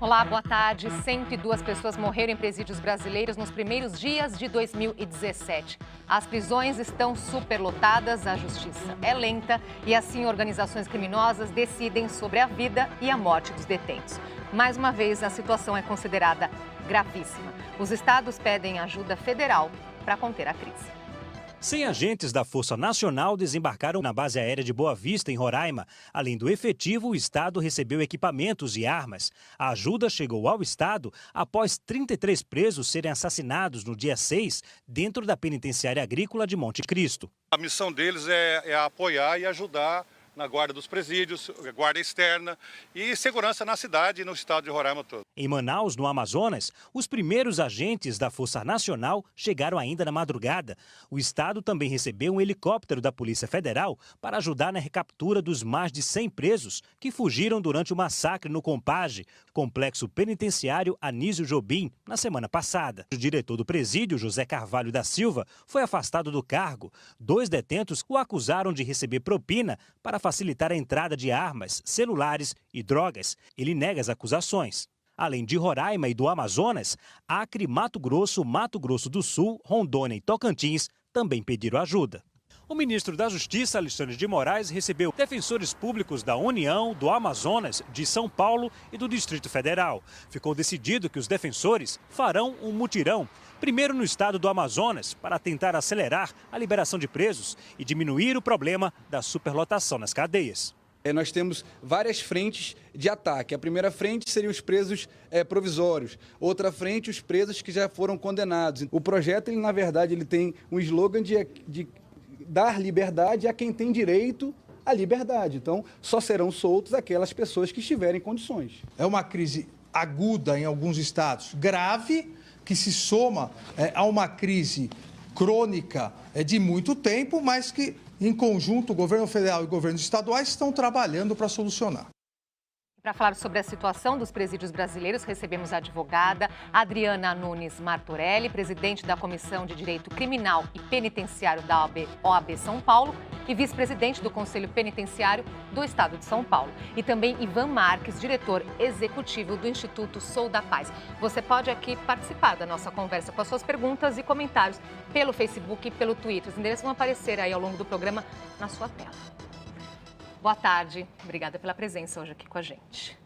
Olá, boa tarde. 102 pessoas morreram em presídios brasileiros nos primeiros dias de 2017. As prisões estão superlotadas, a justiça é lenta e assim organizações criminosas decidem sobre a vida e a morte dos detentos. Mais uma vez, a situação é considerada gravíssima. Os estados pedem ajuda federal para conter a crise. 100 agentes da Força Nacional desembarcaram na base aérea de Boa Vista, em Roraima. Além do efetivo, o estado recebeu equipamentos e armas. A ajuda chegou ao estado após 33 presos serem assassinados no dia 6, dentro da penitenciária agrícola de Monte Cristo. A missão deles é apoiar e ajudar na guarda dos presídios, guarda externa e segurança na cidade e no estado de Roraima todo. Em Manaus, no Amazonas, os primeiros agentes da Força Nacional chegaram ainda na madrugada. O estado também recebeu um helicóptero da Polícia Federal para ajudar na recaptura dos mais de 100 presos que fugiram durante o massacre no Compage, complexo penitenciário Anísio Jobim, na semana passada. O diretor do presídio, José Carvalho da Silva, foi afastado do cargo. 2 detentos o acusaram de receber propina para facilitar a entrada de armas, celulares e drogas. Ele nega as acusações. Além de Roraima e do Amazonas, Acre, Mato Grosso do Sul, Rondônia e Tocantins também pediram ajuda. O ministro da Justiça, Alexandre de Moraes, recebeu defensores públicos da União, do Amazonas, de São Paulo e do Distrito Federal. Ficou decidido que os defensores farão um mutirão, primeiro no estado do Amazonas, para tentar acelerar a liberação de presos e diminuir o problema da superlotação nas cadeias. Nós temos várias frentes de ataque. A primeira frente seria os presos provisórios. Outra frente, os presos que já foram condenados. O projeto, na verdade, ele tem um slogan de dar liberdade a quem tem direito à liberdade. Então, só serão soltos aquelas pessoas que estiverem em condições. É uma crise aguda em alguns estados, grave, que se soma a uma crise crônica de muito tempo, mas que, em conjunto, o governo federal e governos estaduais estão trabalhando para solucionar. Para falar sobre a situação dos presídios brasileiros, recebemos a advogada Adriana Nunes Martorelli, presidente da Comissão de Direito Criminal e Penitenciário da OAB São Paulo e vice-presidente do Conselho Penitenciário do Estado de São Paulo. E também Ivan Marques, diretor executivo do Instituto Sou da Paz. Você pode aqui participar da nossa conversa com as suas perguntas e comentários pelo Facebook e pelo Twitter. Os endereços vão aparecer aí ao longo do programa na sua tela. Boa tarde, obrigada pela presença hoje aqui com a gente.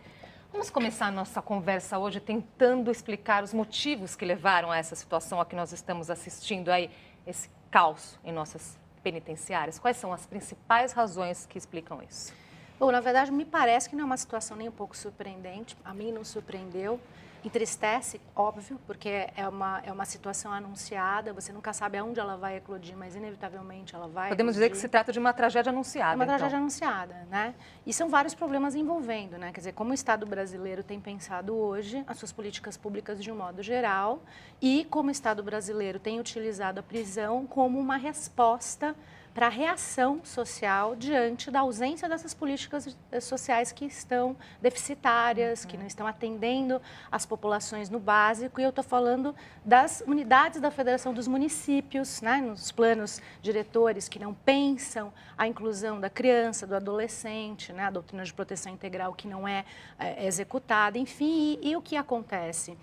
Vamos começar a nossa conversa hoje tentando explicar os motivos que levaram a essa situação a que nós estamos assistindo aí, esse caos em nossas penitenciárias. Quais são as principais razões que explicam isso? Bom, na verdade, me parece que não é uma situação nem um pouco surpreendente. A mim não surpreendeu. Entristece, óbvio, porque é uma situação anunciada, você nunca sabe aonde ela vai eclodir, mas inevitavelmente ela vai Podemos dizer que se trata de uma tragédia anunciada, uma tragédia anunciada, né? E são vários problemas envolvendo, né? Quer dizer, como o Estado brasileiro tem pensado hoje as suas políticas públicas de um modo geral e como o Estado brasileiro tem utilizado a prisão como uma resposta para a reação social diante da ausência dessas políticas sociais que estão deficitárias, que não estão atendendo as populações no básico. E eu estou falando das unidades da Federação dos Municípios, né, nos planos diretores que não pensam a inclusão da criança, do adolescente, né, a doutrina de proteção integral que não é executada, enfim. E o que acontece?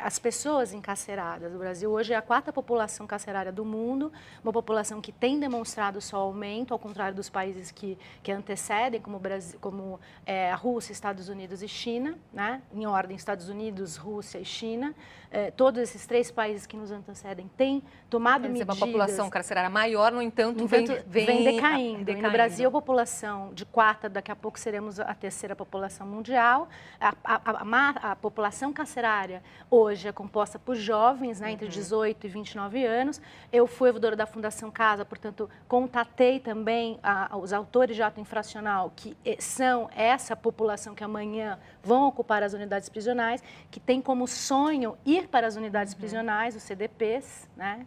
As pessoas encarceradas, o Brasil hoje é a 4ª população carcerária do mundo, uma população que tem demonstrado só aumento, ao contrário dos países que antecedem, como, Brasil, como a Rússia, Estados Unidos e China, né? Em ordem, Estados Unidos, Rússia e China. Todos esses 3 países que nos antecedem têm tomado medidas... Uma população carcerária maior, no entanto, vem decaindo. E no Brasil, a população de 4ª, daqui a pouco seremos a 3ª população mundial. A população carcerária hoje é composta por jovens, né, entre 18 e 29 anos. Eu fui ouvidora da Fundação Casa, portanto, contatei também os autores de ato infracional, que são essa população que amanhã vão ocupar as unidades prisionais, que tem como sonho ir para as unidades prisionais, os CDPs, né?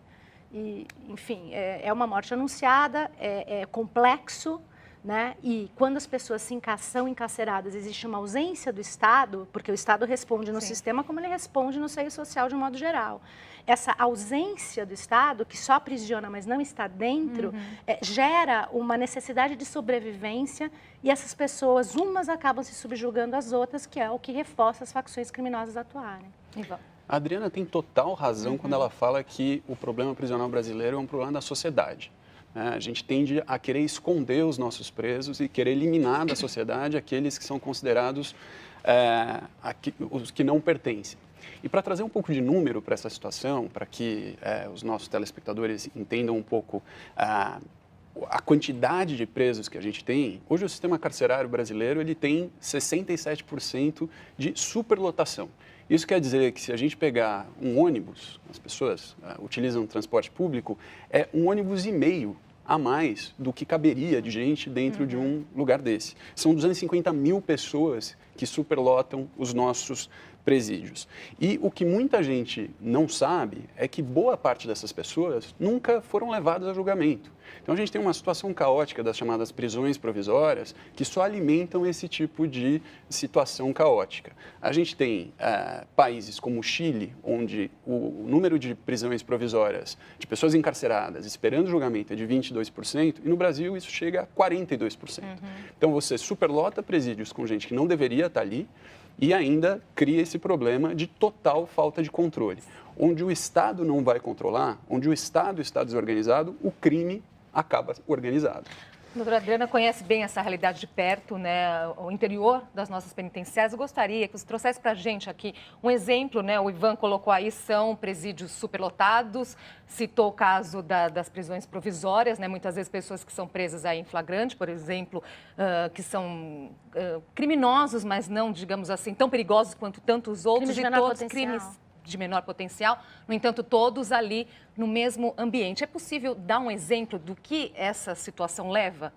E, enfim, é uma morte anunciada, é complexo, né? E quando as pessoas são encarceradas, existe uma ausência do Estado, porque o Estado responde no sistema como ele responde no seio social de um modo geral. Essa ausência do Estado, que só aprisiona, mas não está dentro, gera uma necessidade de sobrevivência e essas pessoas, umas acabam se subjugando às outras, que é o que reforça as facções criminosas atuarem. A Adriana tem total razão quando ela fala que o problema prisional brasileiro é um problema da sociedade. A gente tende a querer esconder os nossos presos e querer eliminar da sociedade aqueles que são considerados os que não pertencem. E para trazer um pouco de número para essa situação, para que os nossos telespectadores entendam um pouco a quantidade de presos que a gente tem, hoje o sistema carcerário brasileiro ele tem 67% de superlotação. Isso quer dizer que se a gente pegar um ônibus, as pessoas utilizam transporte público, é um ônibus e meio a mais do que caberia de gente dentro de um lugar desse. São 250 mil pessoas que superlotam os nossos presídios. E o que muita gente não sabe é que boa parte dessas pessoas nunca foram levadas a julgamento. Então, a gente tem uma situação caótica das chamadas prisões provisórias que só alimentam esse tipo de situação caótica. A gente tem países como o Chile, onde o número de prisões provisórias de pessoas encarceradas esperando julgamento é de 22%, e no Brasil isso chega a 42%. Então, você superlota presídios com gente que não deveria estar ali, e ainda cria esse problema de total falta de controle. Onde o Estado não vai controlar, onde o Estado está desorganizado, o crime acaba organizado. A doutora Adriana conhece bem essa realidade de perto, né? O interior das nossas penitenciárias. Eu gostaria que você trouxesse para a gente aqui um exemplo, né? O Ivan colocou aí, são presídios superlotados, citou o caso das prisões provisórias, né? Muitas vezes pessoas que são presas aí em flagrante, por exemplo, que são criminosos, mas não, digamos assim, tão perigosos quanto tantos outros, Crimes de e menor todos potencial. crimes de menor potencial, no entanto, todos ali no mesmo ambiente. É possível dar um exemplo do que essa situação leva?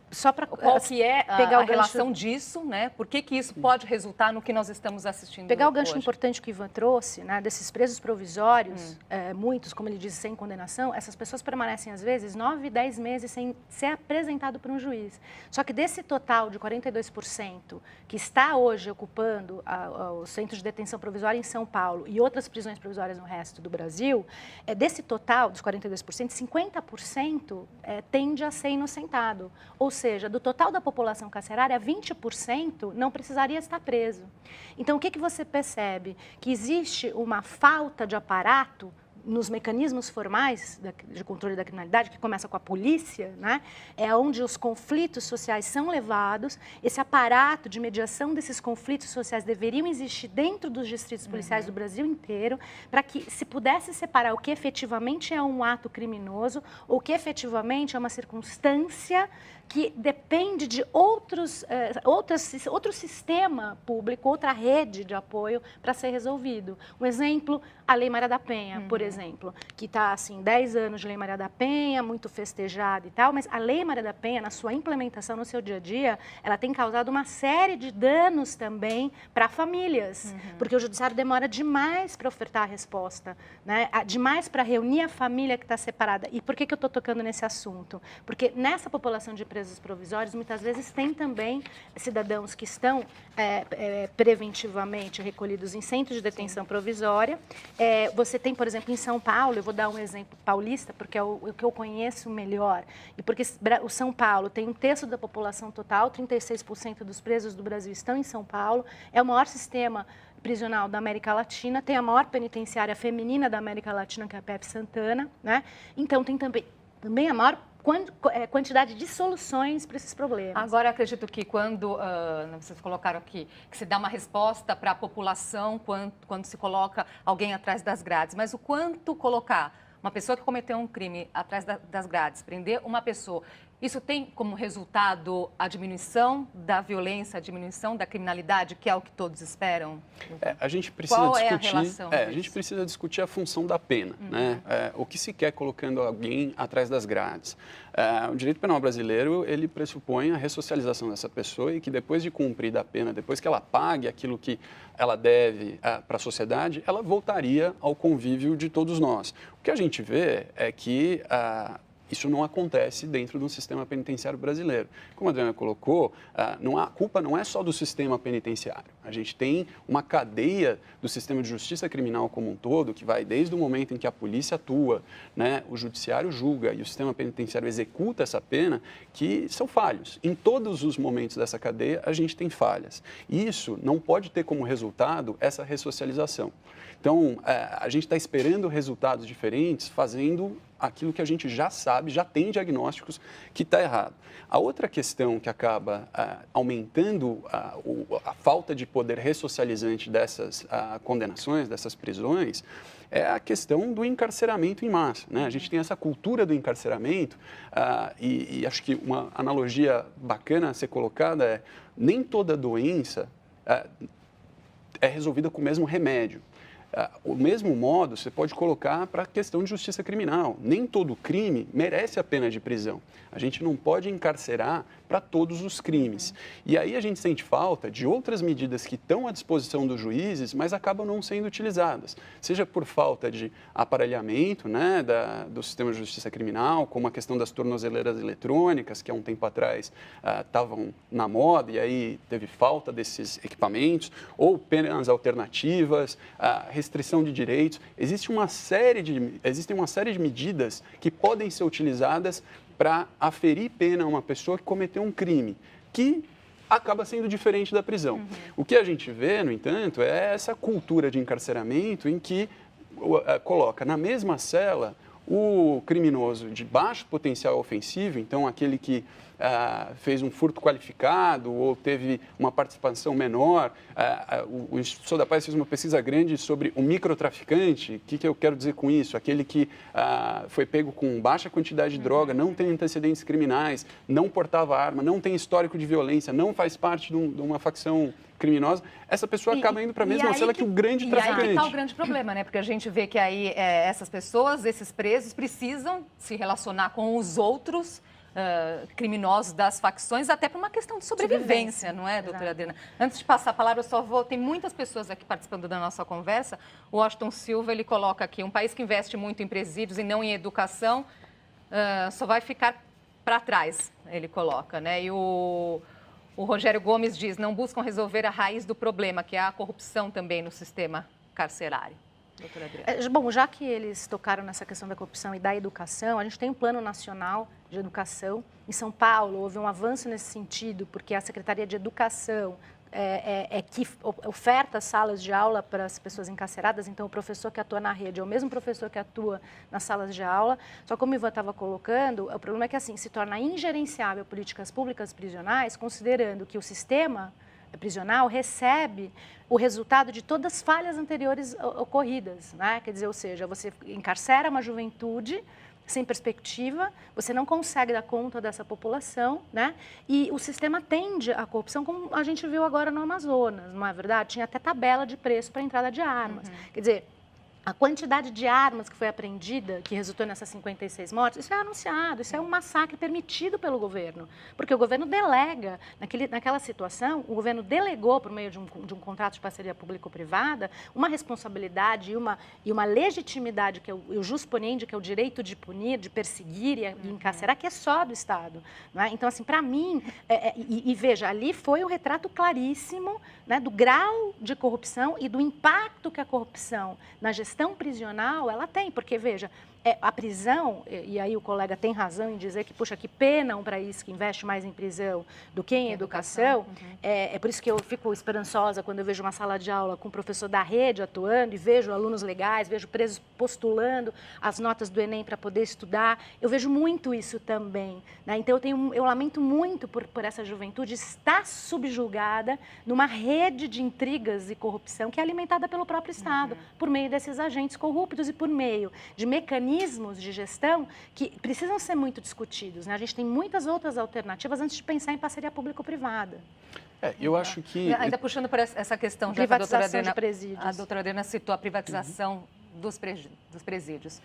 Só para qual que é pegar a relação disso, né? Por que isso pode resultar no que nós estamos assistindo Pegar o gancho hoje? importante que o Ivan trouxe, né, desses presos provisórios, muitos, como ele disse, sem condenação, essas pessoas permanecem, às vezes, 9, 10 meses sem ser apresentado por um juiz. Só que desse total de 42% que está hoje ocupando o centro de detenção provisória em São Paulo e outras prisões provisórias no resto do Brasil, desse total, dos 42%, 50% tende a ser inocentado. Ou seja, do total da população carcerária, 20% não precisaria estar preso. Então, o que você percebe? Que existe uma falta de aparato nos mecanismos formais de controle da criminalidade, que começa com a polícia, né? É onde os conflitos sociais são levados, esse aparato de mediação desses conflitos sociais deveriam existir dentro dos distritos policiais do Brasil inteiro, para que se pudesse separar o que efetivamente é um ato criminoso, ou o que efetivamente é uma circunstância que depende de outro sistema público, outra rede de apoio para ser resolvido. Um exemplo, a Lei Maria da Penha, por exemplo, que está, assim, 10 anos de Lei Maria da Penha, muito festejada e tal, mas a Lei Maria da Penha, na sua implementação no seu dia a dia, ela tem causado uma série de danos também para famílias, porque o judiciário demora demais para ofertar a resposta, né? Demais para reunir a família que está separada. E por que eu estou tocando nesse assunto? Porque nessa população de presos provisórios, muitas vezes tem também cidadãos que estão preventivamente recolhidos em centros de detenção provisória. Você tem, por exemplo, em São Paulo, eu vou dar um exemplo paulista, porque é o que eu conheço melhor, e porque o São Paulo tem 1/3 da população total, 36% dos presos do Brasil estão em São Paulo, é o maior sistema prisional da América Latina, tem a maior penitenciária feminina da América Latina, que é a PF Santana, né? Então tem também a maior quantidade de soluções para esses problemas. Agora, acredito que quando vocês colocaram aqui, que se dá uma resposta para a população quando se coloca alguém atrás das grades, mas o quanto colocar uma pessoa que cometeu um crime atrás das grades, prender uma pessoa, isso tem como resultado a diminuição da violência, a diminuição da criminalidade, que é o que todos esperam? A gente precisa Qual discutir, é a relação a gente precisa discutir a função da pena, né? O que se quer colocando alguém atrás das grades. O direito penal brasileiro, ele pressupõe a ressocialização dessa pessoa e que depois de cumprida a pena, depois que ela pague aquilo que ela deve para a sociedade, ela voltaria ao convívio de todos nós. O que a gente vê é que Isso não acontece dentro do sistema penitenciário brasileiro. Como a Adriana colocou, a culpa não é só do sistema penitenciário. A gente tem uma cadeia do sistema de justiça criminal como um todo, que vai desde o momento em que a polícia atua, né, o judiciário julga e o sistema penitenciário executa essa pena, que são falhos. Em todos os momentos dessa cadeia, a gente tem falhas. E isso não pode ter como resultado essa ressocialização. Então, a gente está esperando resultados diferentes, fazendo aquilo que a gente já sabe, já tem diagnósticos que está errado. A outra questão que acaba aumentando a falta de poder ressocializante dessas condenações, dessas prisões, é a questão do encarceramento em massa, né? A gente tem essa cultura do encarceramento e acho que uma analogia bacana a ser colocada é nem toda doença é resolvida com o mesmo remédio. O mesmo modo você pode colocar para a questão de justiça criminal. Nem todo crime merece a pena de prisão. A gente não pode encarcerar para todos os crimes. E aí a gente sente falta de outras medidas que estão à disposição dos juízes, mas acabam não sendo utilizadas. Seja por falta de aparelhamento, né, do sistema de justiça criminal, como a questão das tornozeleiras eletrônicas, que há um tempo atrás estavam na moda e aí teve falta desses equipamentos, ou penas alternativas, restrição de direitos. Existem uma série de medidas que podem ser utilizadas para aferir pena a uma pessoa que cometeu um crime, que acaba sendo diferente da prisão. O que a gente vê, no entanto, é essa cultura de encarceramento em que coloca na mesma cela o criminoso de baixo potencial ofensivo, então aquele que fez um furto qualificado ou teve uma participação menor. O Instituto Sou da Paz fez uma pesquisa grande sobre o microtraficante. O que eu quero dizer com isso? Aquele que foi pego com baixa quantidade de droga, não tem antecedentes criminais, não portava arma, não tem histórico de violência, não faz parte de uma facção criminosa, essa pessoa acaba indo para a mesma cela que o grande traficante. E aí que está o grande problema, né? Porque a gente vê que aí essas pessoas, esses presos, precisam se relacionar com os outros criminosos das facções, até por uma questão de sobrevivência, não é, doutora Adriana? Antes de passar a palavra, tem muitas pessoas aqui participando da nossa conversa. O Washington Silva, ele coloca aqui, um país que investe muito em presídios e não em educação, só vai ficar para trás, ele coloca, né? E o Rogério Gomes diz, não buscam resolver a raiz do problema, que é a corrupção também no sistema carcerário. Doutora Adriana. Bom, já que eles tocaram nessa questão da corrupção e da educação, a gente tem um Plano Nacional de Educação. Em São Paulo, houve um avanço nesse sentido, porque a Secretaria de Educação que oferta salas de aula para as pessoas encarceradas, então o professor que atua na rede é o mesmo professor que atua nas salas de aula, só como o Ivan estava colocando, o problema é que assim, se torna ingerenciável políticas públicas prisionais, considerando que o sistema prisional recebe o resultado de todas as falhas anteriores ocorridas, né? Quer dizer, ou seja, você encarcera uma juventude sem perspectiva, você não consegue dar conta dessa população, né? E o sistema tende à corrupção, como a gente viu agora no Amazonas, não é verdade? Tinha até tabela de preço para a entrada de armas. Quer dizer, a quantidade de armas que foi apreendida, que resultou nessas 56 mortes, isso é anunciado, isso é um massacre permitido pelo governo. Porque o governo delega, naquela situação, o governo delegou, por meio de um contrato de parceria público-privada, uma responsabilidade e uma legitimidade, que é o jus poniendi, que é o direito de punir, de perseguir e encarcerar, que é só do Estado. Não é? Então, assim, para mim, veja, ali foi um retrato claríssimo, né, do grau de corrupção e do impacto que a corrupção na gestão prisional, ela tem, porque, veja, a prisão, e aí o colega tem razão em dizer que, puxa, que pena um país que investe mais em prisão do que em educação. É por isso que eu fico esperançosa quando eu vejo uma sala de aula com o professor da rede atuando e vejo alunos legais, vejo presos postulando as notas do Enem para poder estudar. Eu vejo muito isso também, né? Então, eu lamento muito por essa juventude estar subjugada numa rede de intrigas e corrupção que é alimentada pelo próprio Estado, por meio desses agentes corruptos e por meio de mecanismos de gestão que precisam ser muito discutidos, né? A gente tem muitas outras alternativas antes de pensar em parceria público-privada. Eu acho que... Ainda puxando por essa questão, já privatização de presídios. A doutora Adriana citou a privatização dos presídios.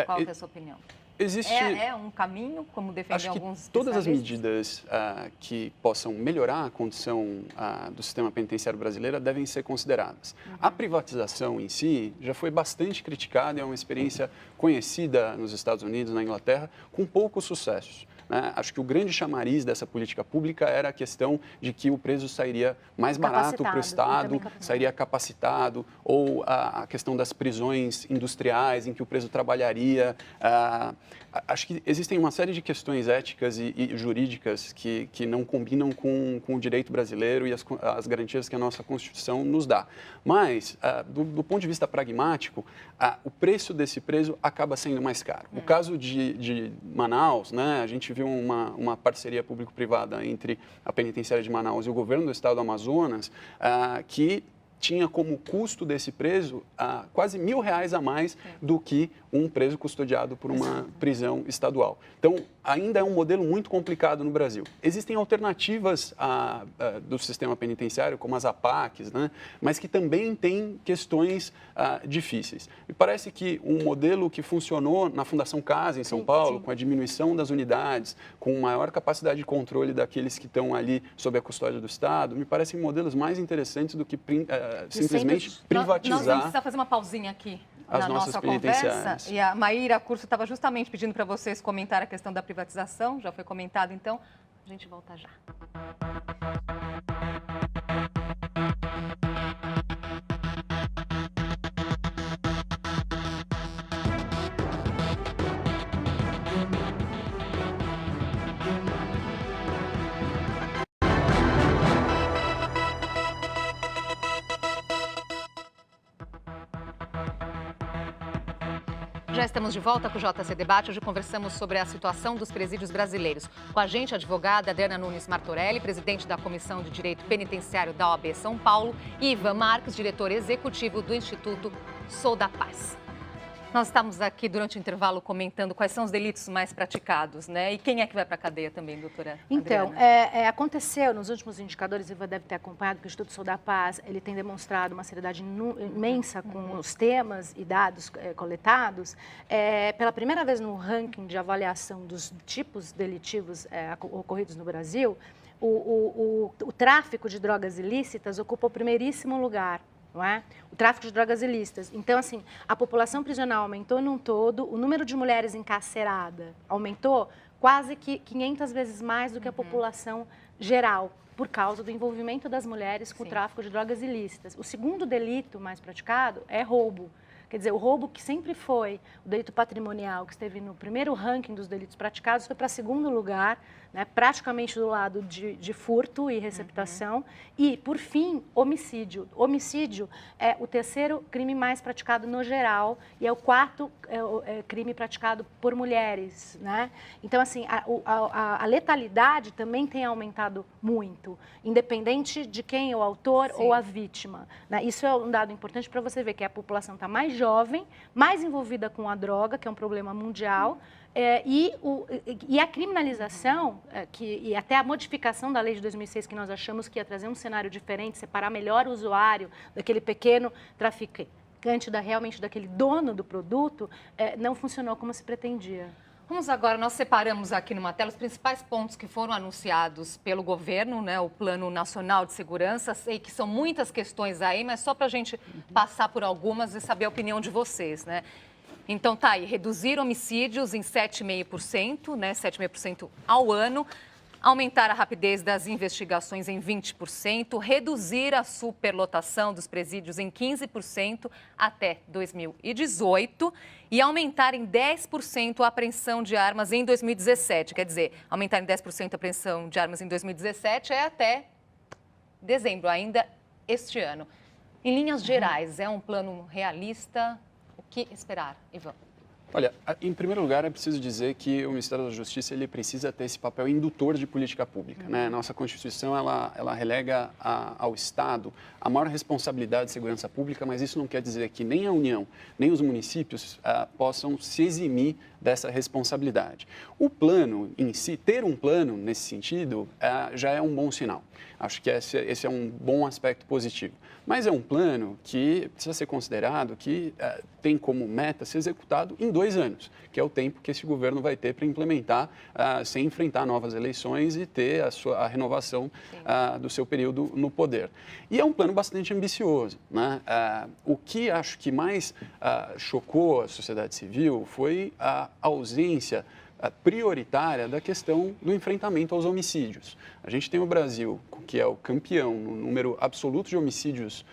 Qual é a sua opinião? Existe... É um caminho, como defendem alguns todas as especialistas? medidas que possam melhorar a condição do sistema penitenciário brasileiro devem ser consideradas. A privatização em si já foi bastante criticada, é uma experiência conhecida nos Estados Unidos, na Inglaterra, com poucos sucessos. Acho que o grande chamariz dessa política pública era a questão de que o preso sairia mais barato para o Estado, sairia capacitado, ou a questão das prisões industriais, em que o preso trabalharia. Acho que existem uma série de questões éticas e jurídicas que não combinam com o direito brasileiro e as garantias que a nossa Constituição nos dá. Mas, do ponto de vista pragmático, o preço desse preso acaba sendo mais caro. O caso de Manaus, a gente viu uma parceria público-privada entre a penitenciária de Manaus e o governo do estado do Amazonas, que tinha como custo desse preso quase R$1.000 a mais do que um preso custodiado por uma prisão estadual. Então, ainda é um modelo muito complicado no Brasil. Existem alternativas do sistema penitenciário, como as APACs, mas que também têm questões difíceis. Me parece que um modelo que funcionou na Fundação Casa, em São Paulo, com a diminuição das unidades, com maior capacidade de controle daqueles que estão ali sob a custódia do Estado, me parecem modelos mais interessantes do que simplesmente privatizar. Nós vamos precisar fazer uma pausinha aqui na nossa conversa. E a Maíra Curso estava justamente pedindo para vocês comentar a questão da privatização. Já foi comentado, então a gente volta já. Já estamos de volta com o JC Debate. Hoje conversamos sobre a situação dos presídios brasileiros. Com a gente, a advogada Adriana Nunes Martorelli, presidente da Comissão de Direito Penitenciário da OAB São Paulo, e Ivan Marques, diretor executivo do Instituto Sou da Paz. Nós estamos aqui durante o intervalo comentando quais são os delitos mais praticados, E quem é que vai para a cadeia também, doutora Adriana? Então, aconteceu nos últimos indicadores, Ivan deve ter acompanhado, que o Instituto Sou da Paz, ele tem demonstrado uma seriedade imensa com os temas e dados coletados. Pela primeira vez no ranking de avaliação dos tipos delitivos ocorridos no Brasil, o tráfico de drogas ilícitas ocupa o primeiríssimo lugar. Não é? O tráfico de drogas ilícitas. Então, assim, a população prisional aumentou num todo, o número de mulheres encarceradas aumentou quase que 500 vezes mais do que a população geral, por causa do envolvimento das mulheres com o tráfico de drogas ilícitas. O segundo delito mais praticado é roubo. Quer dizer, o roubo, que sempre foi o delito patrimonial, que esteve no primeiro ranking dos delitos praticados, foi para segundo lugar, praticamente do lado de furto e receptação. E, por fim, homicídio. Homicídio é o terceiro crime mais praticado no geral e é o quarto crime praticado por mulheres. Então, assim, a letalidade também tem aumentado muito, independente de quem é o autor ou a vítima. Isso é um dado importante para você ver que a população está mais jovem, mais envolvida com a droga, que é um problema mundial, e a criminalização, e até a modificação da lei de 2006, que nós achamos que ia trazer um cenário diferente, separar melhor o usuário daquele pequeno traficante, realmente daquele dono do produto, não funcionou como se pretendia. Vamos agora, nós separamos aqui numa tela os principais pontos que foram anunciados pelo governo, o Plano Nacional de Segurança. Sei que são muitas questões aí, mas só para a gente passar por algumas e saber a opinião de vocês, Então, tá aí, reduzir homicídios em 7,5%, 7,5% ao ano, aumentar a rapidez das investigações em 20%, reduzir a superlotação dos presídios em 15% até 2018 e aumentar em 10% a apreensão de armas em 2017. Quer dizer, aumentar em 10% a apreensão de armas em 2017 é até dezembro, ainda este ano. Em linhas gerais, é um plano realista? O que esperar, Ivan? Olha, em primeiro lugar, é preciso dizer que o Ministério da Justiça ele precisa ter esse papel indutor de política pública. Nossa Constituição ela relega ao Estado a maior responsabilidade de segurança pública, mas isso não quer dizer que nem a União, nem os municípios possam se eximir dessa responsabilidade. O plano em si, ter um plano nesse sentido, já é um bom sinal. Acho que esse é um bom aspecto positivo. Mas é um plano que precisa ser considerado que tem como meta ser executado em 2 anos, que é o tempo que esse governo vai ter para implementar sem enfrentar novas eleições e ter a renovação do seu período no poder. E é um plano bastante ambicioso, né? O que acho que mais chocou a sociedade civil foi a ausência prioritária da questão do enfrentamento aos homicídios. A gente tem o Brasil, que é o campeão no número absoluto de homicídios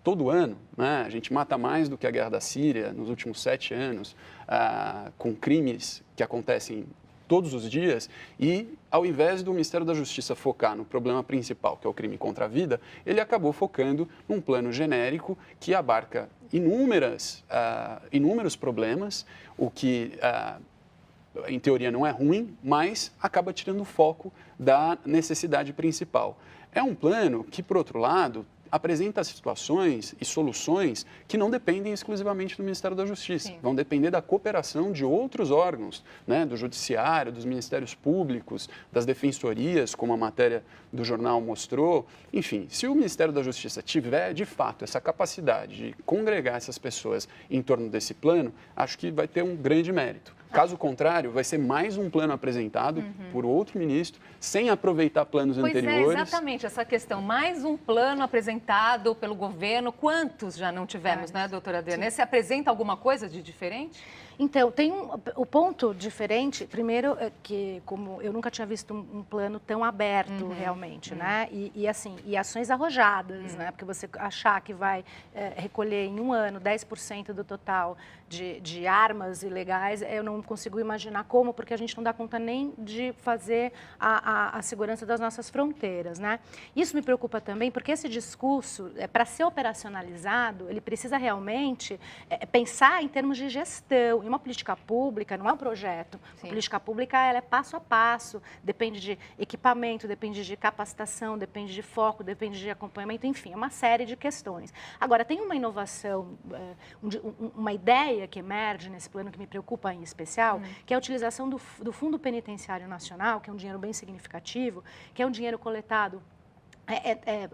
todo ano, né? A gente mata mais do que a guerra da Síria nos últimos 7 anos, com crimes que acontecem todos os dias, e ao invés do Ministério da Justiça focar no problema principal, que é o crime contra a vida, ele acabou focando num plano genérico que abarca inúmeros problemas, o que em teoria não é ruim, mas acaba tirando o foco da necessidade principal. É um plano que, por outro lado, apresenta situações e soluções que não dependem exclusivamente do Ministério da Justiça. Sim. Vão depender da cooperação de outros órgãos, né, do Judiciário, dos Ministérios Públicos, das defensorias, como a matéria do jornal mostrou. Enfim, se o Ministério da Justiça tiver, de fato, essa capacidade de congregar essas pessoas em torno desse plano, acho que vai ter um grande mérito. Caso contrário, vai ser mais um plano apresentado por outro ministro, sem aproveitar planos anteriores. Pois é, exatamente, essa questão. Mais um plano apresentado pelo governo. Quantos já não tivemos, né, doutora Adriana? Você apresenta alguma coisa de diferente? Então, tem o ponto diferente, primeiro, é que como eu nunca tinha visto um plano tão aberto realmente, né? E assim, e ações arrojadas, né? Porque você achar que vai recolher em um ano 10% do total de armas ilegais, eu não consigo imaginar como, porque a gente não dá conta nem de fazer a segurança das nossas fronteiras, né? Isso me preocupa também, porque esse discurso, para ser operacionalizado, ele precisa realmente pensar em termos de gestão. E uma política pública não é um projeto. Sim. A política pública ela é passo a passo, depende de equipamento, depende de capacitação, depende de foco, depende de acompanhamento, enfim, é uma série de questões. Agora, tem uma inovação, uma ideia que emerge nesse plano que me preocupa em especial, que é a utilização do Fundo Penitenciário Nacional, que é um dinheiro bem significativo, que é um dinheiro coletado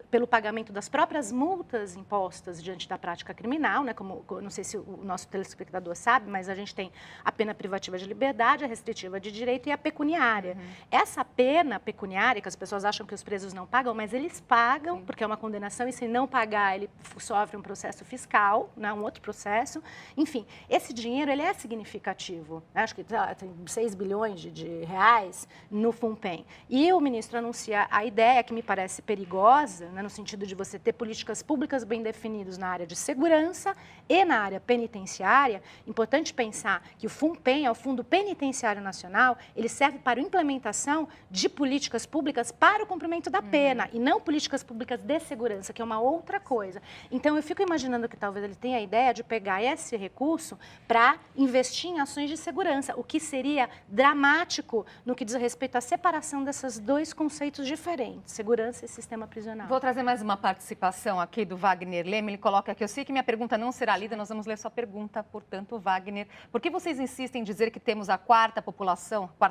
pelo pagamento das próprias multas impostas diante da prática criminal, né? Como, não sei se o nosso telespectador sabe, mas a gente tem a pena privativa de liberdade, a restritiva de direito e a pecuniária. Essa pena pecuniária, que as pessoas acham que os presos não pagam, mas eles pagam, porque é uma condenação, e se não pagar, ele sofre um processo fiscal, né? Um outro processo. Enfim, esse dinheiro, ele é significativo. Acho que tem 6 bilhões de reais no FUNPEN. E o ministro anuncia a ideia, que me parece perigosa, né, no sentido de você ter políticas públicas bem definidas na área de segurança e na área penitenciária. Importante pensar que o FUNPEN, é o Fundo Penitenciário Nacional, ele serve para a implementação de políticas públicas para o cumprimento da pena e não políticas públicas de segurança, que é uma outra coisa. Então, eu fico imaginando que talvez ele tenha a ideia de pegar esse recurso para investir em ações de segurança, o que seria dramático no que diz respeito à separação desses dois conceitos diferentes, segurança e sistema prisional. Vou trazer mais uma participação aqui do Wagner Leme. Ele coloca aqui, eu sei que minha pergunta não será lida, nós vamos ler sua pergunta, portanto, Wagner. Por que vocês insistem em dizer que temos a quarta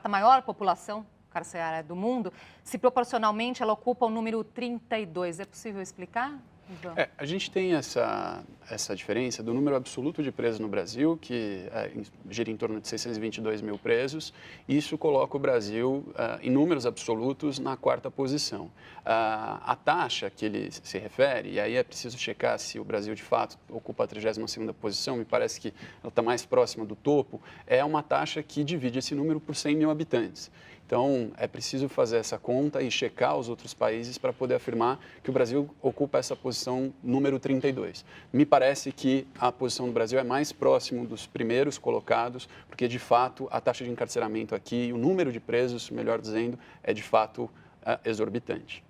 maior população carcerária do mundo, se proporcionalmente ela ocupa o número 32? É possível explicar? A gente tem essa diferença do número absoluto de presos no Brasil, que gira em torno de 622 mil presos, e isso coloca o Brasil, em números absolutos, na 4ª posição. A taxa que ele se refere, e aí é preciso checar se o Brasil, de fato, ocupa a 32ª posição, me parece que ela está mais próxima do topo, é uma taxa que divide esse número por 100 mil habitantes. Então, é preciso fazer essa conta e checar os outros países para poder afirmar que o Brasil ocupa essa posição número 32. Me parece que a posição do Brasil é mais próximo dos primeiros colocados, porque, de fato, a taxa de encarceramento aqui, o número de presos, melhor dizendo, é, de fato, exorbitante.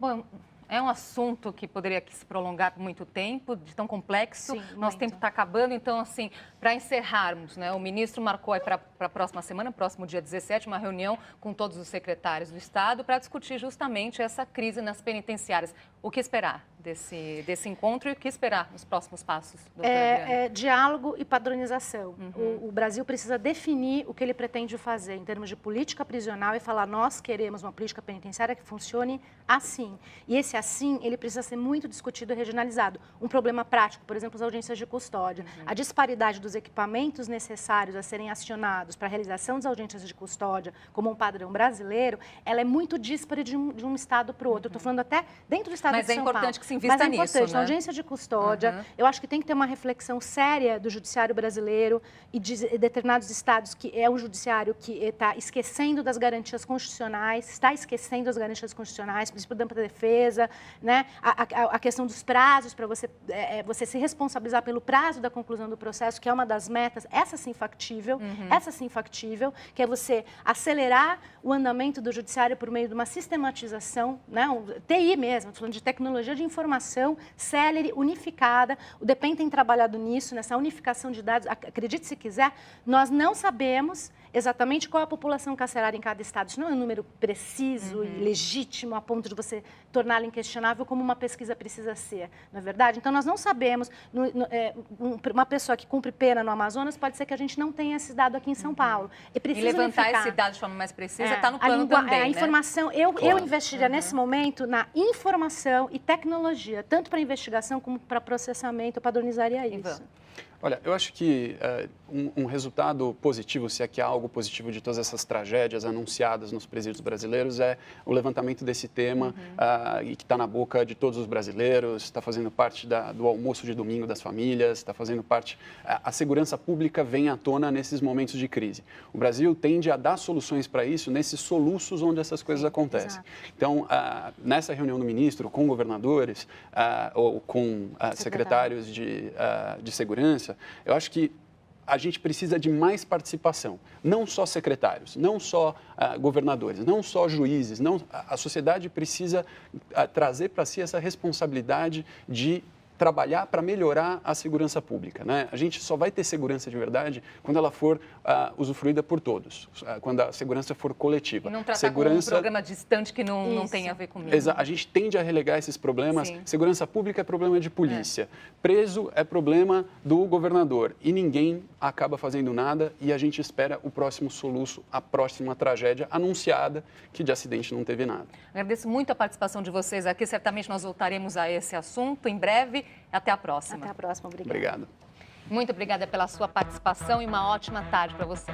Bom, é um assunto que poderia aqui se prolongar por muito tempo, de tão complexo. Sim, nosso tempo está acabando, então, assim, para encerrarmos, né, o ministro marcou para a próxima semana, próximo dia 17, uma reunião com todos os secretários do Estado para discutir justamente essa crise nas penitenciárias. O que esperar desse encontro e o que esperar nos próximos passos, doutora Adriana? Diálogo e padronização. O Brasil precisa definir o que ele pretende fazer em termos de política prisional e falar, nós queremos uma política penitenciária que funcione assim. E esse esse assim, ele precisa ser muito discutido e regionalizado. Um problema prático, por exemplo, as audiências de custódia. A disparidade dos equipamentos necessários a serem acionados para a realização das audiências de custódia, como um padrão brasileiro, ela é muito díspare de um estado para o outro. Eu estou falando até dentro do estado de São Paulo. Mas é importante que se invista nisso, Mas é importante. né? Na audiência de custódia, eu acho que tem que ter uma reflexão séria do judiciário brasileiro e de determinados estados, que é um judiciário que está esquecendo das garantias constitucionais, está esquecendo das garantias constitucionais, princípio da ampla defesa, né? A questão dos prazos, para você se responsabilizar pelo prazo da conclusão do processo, que é uma das metas, essa sim factível, que é você acelerar o andamento do judiciário por meio de uma sistematização, né? TI mesmo, estou falando de tecnologia de informação, célere, unificada. O DEPEN tem trabalhado nisso, nessa unificação de dados. Acredite se quiser, nós não sabemos exatamente qual é a população carcerária em cada estado. Isso não é um número preciso e legítimo a ponto de você torná-lo inquestionável como uma pesquisa precisa ser, não é verdade? Então, nós não sabemos. Uma pessoa que cumpre pena no Amazonas, pode ser que a gente não tenha esse dado aqui em São Paulo. E levantar esse dado de forma mais precisa está no plano também, a informação, né? Eu investiria nesse momento na informação e tecnologia, tanto para investigação como para processamento, eu padronizaria isso. Ivan. Olha, eu acho que um resultado positivo, se é que há algo positivo de todas essas tragédias anunciadas nos presídios brasileiros, é o levantamento desse tema e que está na boca de todos os brasileiros, está fazendo parte do almoço de domingo das famílias, está fazendo parte... A segurança pública vem à tona nesses momentos de crise. O Brasil tende a dar soluções para isso nesses soluços onde essas coisas acontecem. Exato. Então, nessa reunião do ministro, com governadores ou com secretários de segurança, eu acho que a gente precisa de mais participação, não só secretários, não só governadores, não só juízes, a sociedade precisa trazer para si essa responsabilidade de trabalhar para melhorar a segurança pública, né? A gente só vai ter segurança de verdade quando ela for usufruída por todos, quando a segurança for coletiva. E não tratar como um programa distante que não tem a ver comigo. A gente tende a relegar esses problemas. Sim. Segurança pública é problema de polícia. Preso é problema do governador. E ninguém acaba fazendo nada e a gente espera o próximo soluço, a próxima tragédia anunciada, que de acidente não teve nada. Agradeço muito a participação de vocês aqui. Certamente nós voltaremos a esse assunto em breve. Até a próxima. Até a próxima, obrigada. Obrigado. Muito obrigada pela sua participação e uma ótima tarde para você.